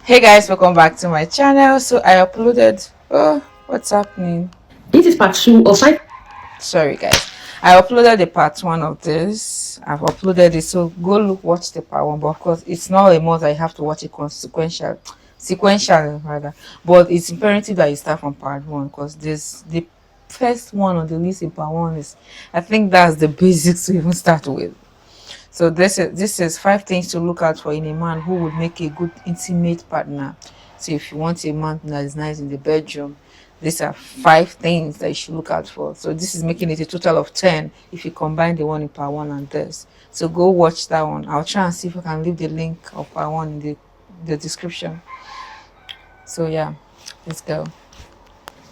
Hey guys, welcome back to my channel. So I uploaded. Oh, what's happening? This is part 2 of 5. Sorry guys, I uploaded the part 1 of this. I've uploaded it, so go look watch the part 1. But of course, it's not a must. I have to watch it sequential rather. But it's imperative that you start from part 1 because this the first one on the list in part 1 is, I think that's the basics to even start with. So this is 5 things to look out for in a man who would make a good intimate partner. So if you want a man that is nice in the bedroom, these are 5 things that you should look out for. So this is making it a total of 10 if you combine the one in part 1 and this. So go watch that one. I'll try and see if I can leave the link of part 1 in the description. So yeah, let's go.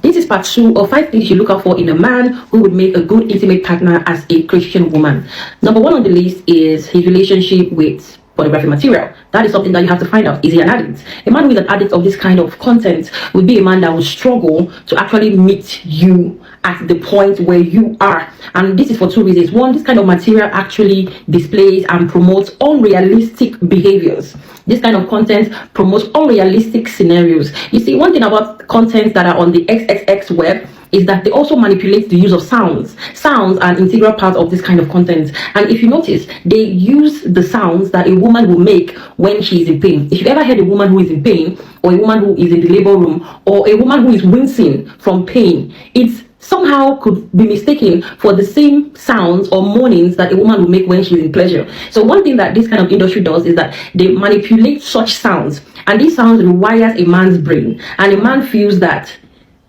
This is part 2 of 5 things you look out for in a man who would make a good intimate partner as a Christian woman. Number 1 on the list is his relationship with pornographic material. That is something that you have to find out. Is he an addict? A man who is an addict of this kind of content would be a man that will struggle to actually meet you at the point where you are. And this is for 2 reasons. 1, this kind of material actually displays and promotes unrealistic behaviors. This kind of content promotes unrealistic scenarios. You see, one thing about content that are on the XXX web is that they also manipulate the use of sounds. Sounds are an integral part of this kind of content. And if you notice, they use the sounds that a woman will make when she is in pain. If you've ever heard a woman who is in pain, or a woman who is in the labor room, or a woman who is wincing from pain, it's somehow could be mistaken for the same sounds or moanings that a woman will make when she's in pleasure. So one thing that this kind of industry does is that they manipulate such sounds, and these sounds rewires a man's brain, and a man feels that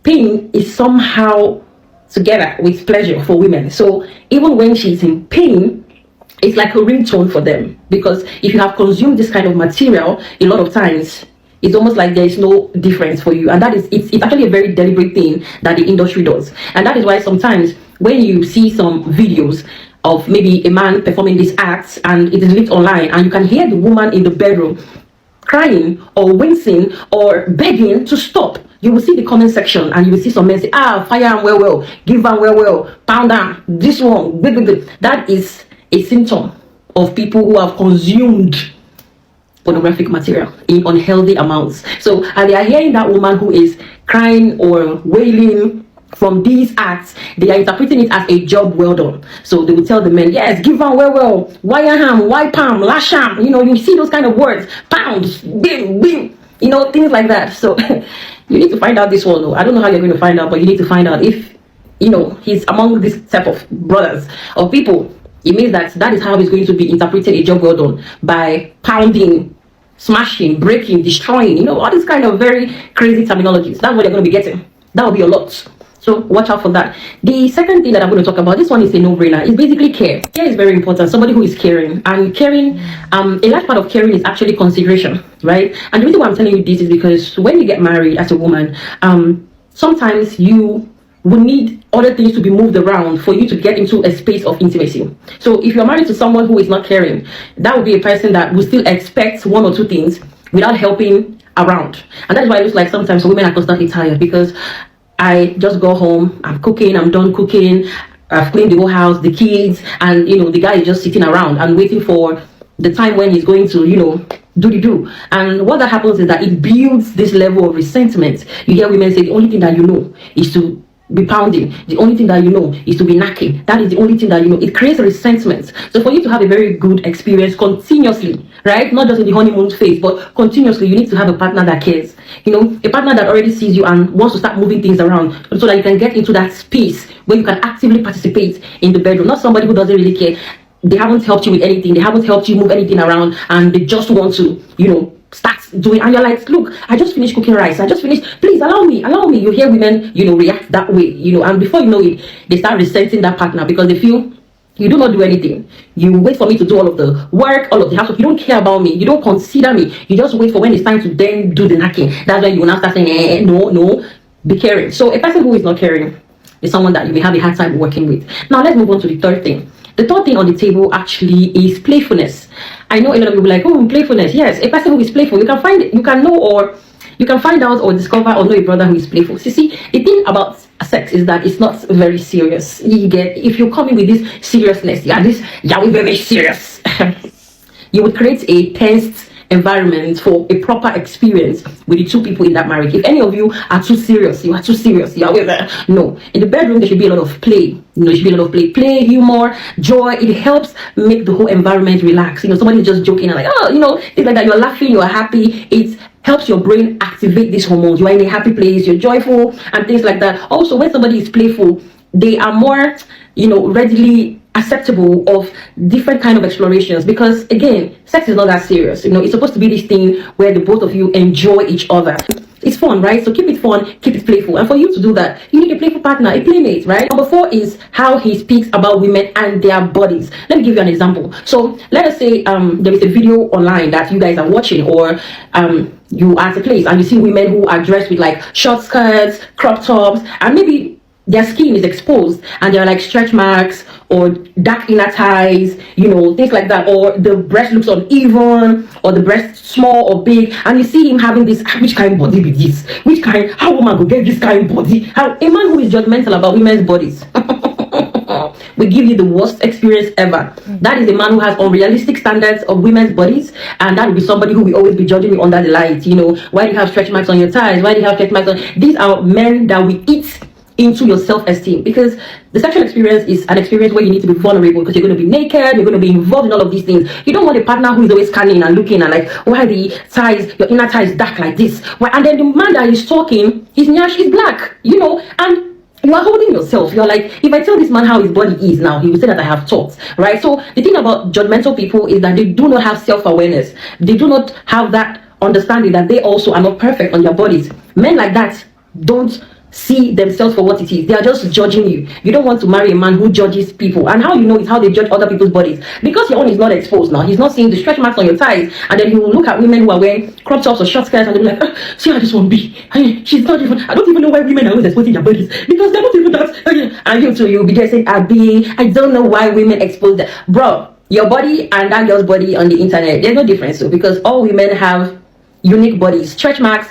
pain is somehow together with pleasure for women. So even when she's in pain, it's like a ringtone for them, because if you have consumed this kind of material a lot of times, it's almost like there is no difference for you. And that is, it's actually a very deliberate thing that the industry does. And that is why sometimes when you see some videos of maybe a man performing these acts and it is leaked online, and you can hear the woman in the bedroom crying or wincing or begging to stop, you will see the comment section and you will see some men say, fire and well, give and well, pound down, this one, that is a symptom of people who have consumed pornographic material in unhealthy amounts. So, and they are hearing that woman who is crying or wailing from these acts, they are interpreting it as a job well done. So they will tell the men, yes, give and well, wire ham, wipe ham, lash ham, you see those kind of words, pounds, bim, things like that. So you need to find out this one though. I don't know how you're going to find out, but you need to find out if he's among this type of brothers or people. It means that is how he's going to be interpreted a job well done, by pounding, smashing, breaking, destroying, all these kind of very crazy terminologies. That's what you're going to be getting. That will be a lot. So watch out for that. The second thing that I'm going to talk about, this one is a no-brainer. It's basically care. Care is very important. Somebody who is caring. And caring, a large part of caring is actually consideration, right? And the reason why I'm telling you this is because when you get married as a woman, sometimes you would need other things to be moved around for you to get into a space of intimacy. So if you're married to someone who is not caring, that would be a person that will still expect 1 or 2 things without helping around. And that's why it looks like sometimes women are constantly tired, because I just go home, I'm cooking, I'm done cooking, I've cleaned the whole house, the kids, and the guy is just sitting around and waiting for the time when he's going to, do. And what that happens is that it builds this level of resentment. You hear women say the only thing that you know is to be pounding, the only thing that you know is to be knacking. That is the only thing that you know. It creates resentment. So for you to have a very good experience continuously, right, not just in the honeymoon phase, but continuously, you need to have a partner that cares, a partner that already sees you and wants to start moving things around, so that you can get into that space where you can actively participate in the bedroom. Not somebody who doesn't really care. They haven't helped you with anything, they haven't helped you move anything around, and they just want to start doing, and you're like, look, I just finished cooking rice, I just finished, please allow me. You hear women react that way, and before you know it, they start resenting that partner, because they feel you do not do anything. You wait for me to do all of the work, all of the housework. You don't care about me, you don't consider me, you just wait for when it's time to then do the knacking. That's when you will now start saying, no, be caring. So a person who is not caring is someone that you may have a hard time working with. Now let's move on to the third thing. The third thing on the table actually is playfulness. I know a lot of people like, playfulness. Yes, a person who is playful, you can find out or discover or know a brother who is playful. So see, the thing about sex is that it's not very serious. If you come in with this seriousnness, we're very serious, you would create a tensed environment for a proper experience with the two people in that marriage. If any of you are too serious, you are with that. No, in the bedroom there should be a lot of play. There should be a lot of play, humor, joy. It helps make the whole environment relax. Somebody's just joking and like, oh, things like that. You're laughing, you're happy. It helps your brain activate these hormones. You are in a happy place, you're joyful, and things like that. Also, when somebody is playful, they are more, readily acceptable of different kind of explorations, because again, sex is not that serious. It's supposed to be this thing where the both of you enjoy each other. It's fun, right? So keep it fun, keep it playful. And for you to do that, you need a playful partner, a playmate, right? Number 4 is how he speaks about women and their bodies. Let me give you an example. So let us say there is a video online that you guys are watching, or you are at a place and you see women who are dressed with like short skirts, crop tops, and maybe their skin is exposed and there are like stretch marks or dark inner thighs, things like that, or the breast looks uneven, or the breast small or big, and you see him having this, which kind of body be this? How woman go get this kind of body? How a man who is judgmental about women's bodies will give you the worst experience ever. That is a man who has unrealistic standards of women's bodies, and that will be somebody who will always be judging you under the light. Why do you have stretch marks on your thighs? Why do you have stretch marks on? These are men that will eat into your self-esteem, because the sexual experience is an experience where you need to be vulnerable, because you're going to be naked, you're going to be involved in all of these things. You don't want a partner who is always scanning and looking and like, why the thighs, your inner thighs dark like this? Why? And then the man that is talking, his nyash is black, and you are holding yourself. You're like, if I tell this man how his body is now, he will say that I have thoughts, right? So the thing about judgmental people is that they do not have self-awareness. They do not have that understanding that they also are not perfect on their bodies. Men like that don't see themselves for what it is. They are just judging you. You don't want to marry a man who judges people. And how you know is how they judge other people's bodies, because your own is not exposed now. He's not seeing the stretch marks on your thighs, and then he will look at women who are wearing crop tops or short skirts and they'll be like, see how this one be. She's not even, I don't even know why women are always exposing their bodies, because they're not even that. And you too, you'll be there saying, I don't know why women expose that. Bro, your body and that girl's body on the internet, there's no difference. So because all women have unique bodies. Stretch marks,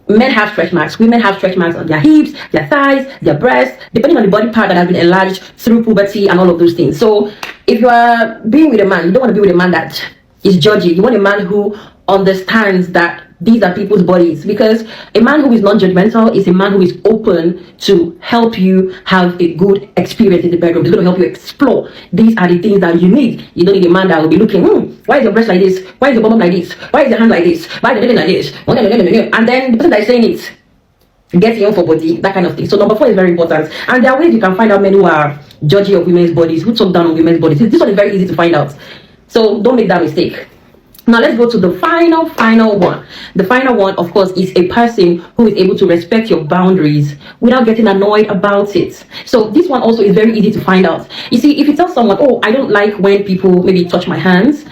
men have stretch marks, women have stretch marks on their hips, their thighs, their breasts, depending on the body part that has been enlarged through puberty and all of those things. So if you are being with a man, you don't want to be with a man that is judgy. You want a man who understands that these are people's bodies, because a man who is not judgmental is a man who is open to help you have a good experience in the bedroom. He's going to help you explore. These are the things that you need. You don't need a man that will be looking, why is your breast like this? Why is your bum like this? Why is your hand like this? Why is the like this? And then the person that is saying it gets you for body, that kind of thing. So number 4 is very important. And there are ways you can find out men who are judgy of women's bodies, who talk down on women's bodies. This one is very easy to find out. So don't make that mistake. Now let's go to the final one. The final one, of course, is a person who is able to respect your boundaries without getting annoyed about it. So this one also is very easy to find out. You see, if you tell someone, oh, I don't like when people maybe touch my hands,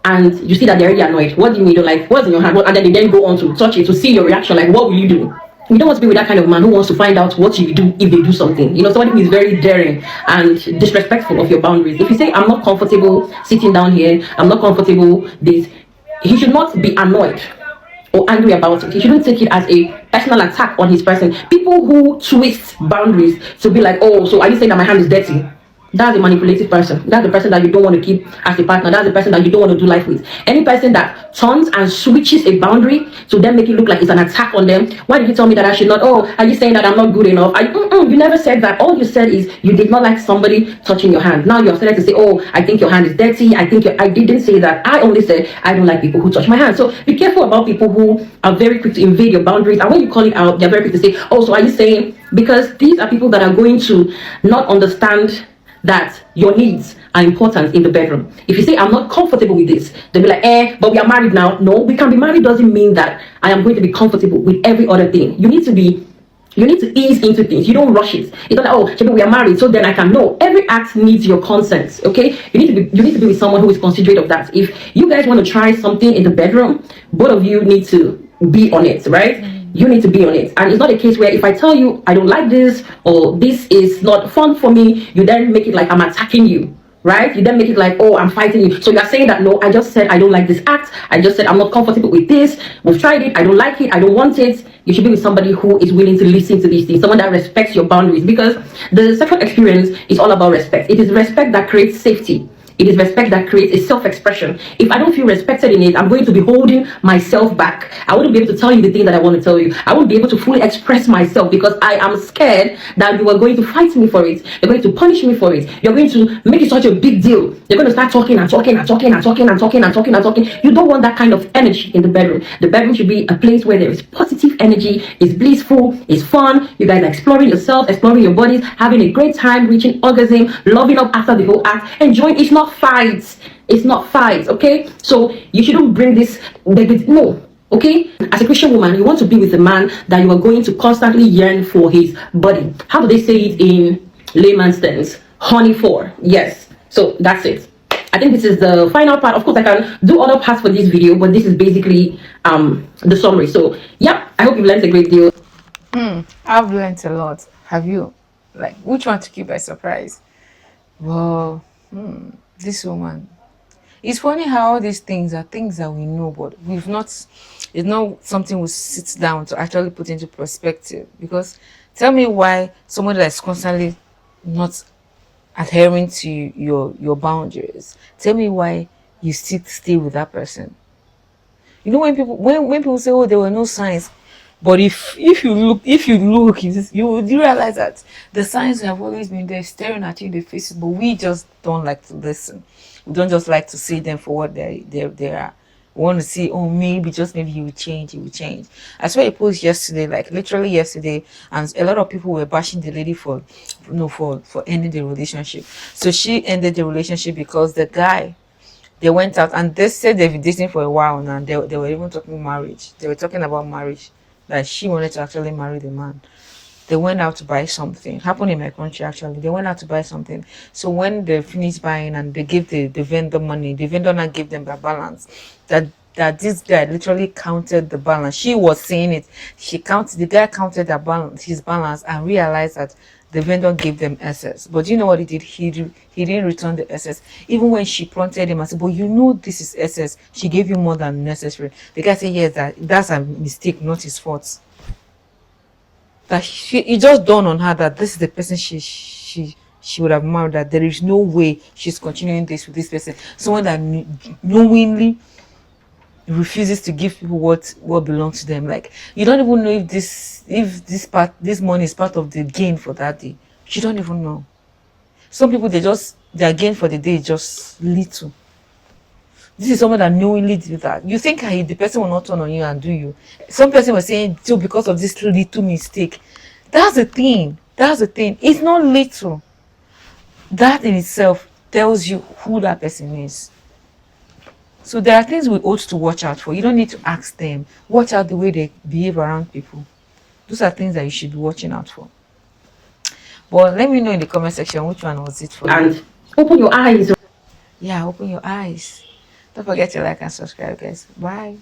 and you see that they're already annoyed. What do you mean you don't like? What's in your hand? And then they then go on to touch it to see your reaction. Like, what will you do? You don't want to be with that kind of man who wants to find out what you do if they do something. Somebody who is very daring and disrespectful of your boundaries. If you say, I'm not comfortable sitting down here, I'm not comfortable this, he should not be annoyed or angry about it. He shouldn't take it as a personal attack on his person. People who twist boundaries to be like, oh, so are you saying that my hand is dirty? That's a manipulative person. That's the person that you don't want to keep as a partner. That's the person that you don't want to do life with. Any person that turns and switches a boundary to then make it look like it's an attack on them. Why did you tell me that I should not? Oh, are you saying that I'm not good enough? You never said that. All you said is you did not like somebody touching your hand. Now you're starting to say, oh, I think your hand is dirty. I didn't say that. I only said I don't like people who touch my hand. So be careful about people who are very quick to invade your boundaries. And when you call it out, they're very quick to say, oh, so are you saying, because these are people that are going to not understand that your needs are important in the bedroom. If you say, I'm not comfortable with this, they'll be like, but we are married now. No, we can be married doesn't mean that I am going to be comfortable with every other thing. You need to ease into things. You don't rush it. It's not like, oh, we are married, so then I can know. Every act needs your consent, okay? You need to be with someone who is considerate of that. If you guys want to try something in the bedroom, both of you need to be on it, right? You need to be on it. And it's not a case where if I tell you I don't like this or this is not fun for me, you then make it like I'm attacking you, right? You then make it like, oh, I'm fighting you. So you're saying that, no, I just said I don't like this act. I just said I'm not comfortable with this. We've tried it. I don't like it. I don't want it. You should be with somebody who is willing to listen to these things, someone that respects your boundaries, because the sexual experience is all about respect. It is respect that creates safety. It is respect that creates a self-expression. If I don't feel respected in it, I'm going to be holding myself back. I wouldn't be able to tell you the thing that I want to tell you. I won't be able to fully express myself because I am scared that you are going to fight me for it. You're going to punish me for it. You're going to make it such a big deal. You're going to start talking and talking and talking and talking and talking and talking and talking. You don't want that kind of energy in the bedroom. The bedroom should be a place where there is positive energy, it's blissful, it's fun. You guys are exploring yourself, exploring your bodies, having a great time, reaching orgasm, loving up after the whole act, enjoying. It's not fights. It's not fights, okay? So you shouldn't bring this, no. Okay, as a Christian woman, you want to be with a man that you are going to constantly yearn for his body. How do they say it in layman's terms? Honey for. Yes. So that's it. I think this is the final part. Of course, I can do other parts for this video, but this is basically the summary. So yeah, I hope you've learned a great deal. I've learned a lot. Have you? Like, which one to keep by surprise? Well, this woman. It's funny how all these things are things that we know, but we've not. It's not something we sit down to actually put into perspective. Because tell me why somebody that's constantly not adhering to your boundaries. Tell me why you still stay with that person. You know, when people say, "Oh, there were no signs," but if you look, you would realize that the signs have always been there, staring at you in the faces. But we just don't like to listen. We don't just like to see them for what they are. We want to see, oh, maybe just maybe he will change. He will change. I saw a post yesterday, like literally yesterday, and a lot of people were bashing the lady for, for ending the relationship. So she ended the relationship because the guy, they went out and they said they've been dating for a while now. They were even talking marriage. They were talking about marriage. That she wanted to actually marry the man. They went out to buy something. Happened in my country actually. They went out to buy something. So when they finished buying and they gave the vendor money, the vendor now gave them the balance. That this guy literally counted the balance. She was saying it. The guy counted his balance and realized that the vendor gave them excess. But you know what he did? He didn't return the excess. Even when she prompted him and said, but you know this is excess. She gave you more than necessary. The guy said, yes, that's a mistake, not his fault. That it just dawned on her that this is the person she would have married, that there is no way she's continuing this with this person. Someone that knowingly refuses to give people what belongs to them. Like, you don't even know if this money is part of the gain for that day. You don't even know. Some people, their gain for the day is just little. This is someone that knowingly did that. You think the person will not turn on you and do you. Some person was saying, so because of this little mistake. That's the thing. It's not little. That in itself tells you who that person is. So there are things we ought to watch out for. You don't need to ask them. Watch out the way they behave around people. Those are things that you should be watching out for. But let me know in the comment section which one was it for you. And open your eyes. Yeah, open your eyes. Don't forget to like and subscribe, guys. Bye.